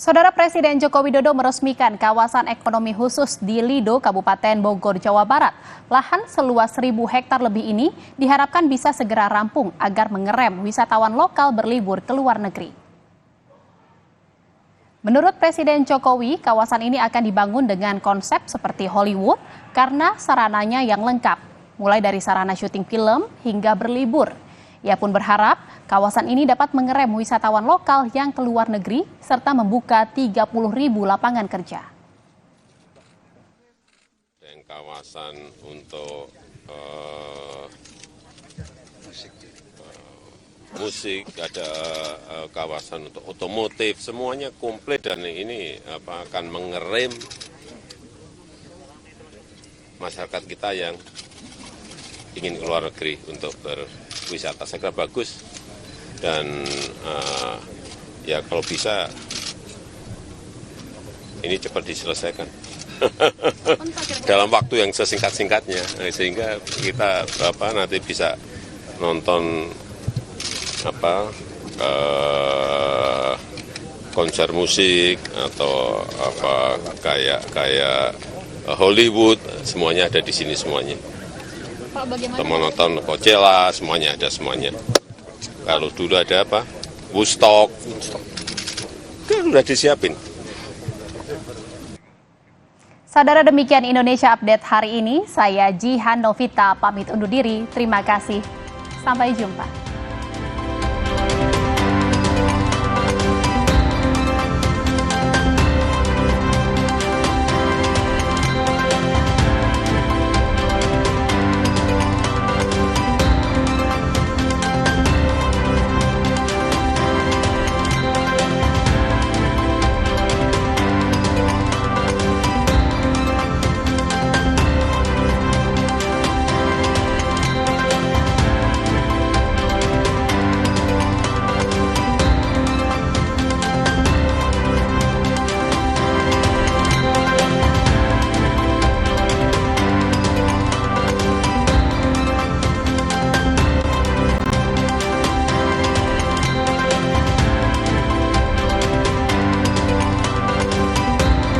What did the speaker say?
Saudara Presiden Joko Widodo meresmikan kawasan ekonomi khusus di Lido, Kabupaten Bogor, Jawa Barat. Lahan seluas 1.000 hektar lebih ini diharapkan bisa segera rampung agar mengerem wisatawan lokal berlibur ke luar negeri. Menurut Presiden Jokowi, kawasan ini akan dibangun dengan konsep seperti Hollywood karena sarananya yang lengkap, mulai dari sarana syuting film hingga berlibur. Ia pun berharap kawasan ini dapat mengerem wisatawan lokal yang keluar negeri serta membuka 30.000 lapangan kerja. Dan kawasan untuk musik, ada kawasan untuk otomotif, semuanya komplit dan ini akan mengerem masyarakat kita yang ingin keluar negeri untuk berwisata. Saya kira bagus dan ya kalau bisa ini cepat diselesaikan dalam waktu yang sesingkat-singkatnya sehingga kita nanti bisa nonton konser musik atau kayak Hollywood, semuanya ada di sini semuanya. Atau menonton Coachella, semuanya ada semuanya. Kalau dulu ada Woodstock, kan udah disiapin. Saudara, demikian Indonesia Update hari ini. Saya Jihan Novita pamit undur diri. Terima kasih. Sampai jumpa.